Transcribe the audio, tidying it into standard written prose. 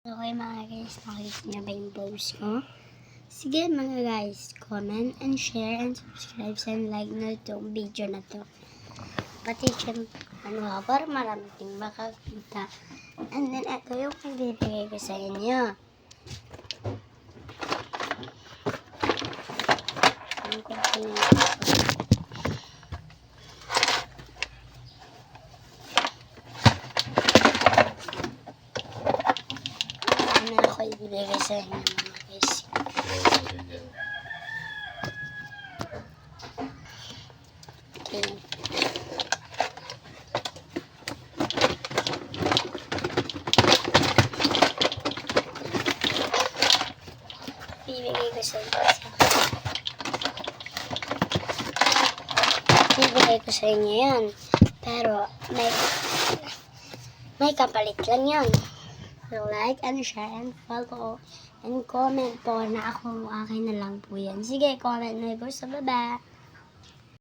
Okay mga guys, nakikita niyo ba yung post ko? Sige mga guys, comment and share and subscribe and like na itong video na to. Pati syempre, para marami ting makakita. And then ito yung ibibigay ko sa inyo. Ang komponente ko. Ano ako ibibigay sa inyo mga guys. Okay. Ibibigay ko sa inyo. Ibibigay ko sa inyo yan. Pero may kapalit lang yan. So, like and share and follow and comment po na ako, akin na lang po yan. Sige, comment na po sa baba.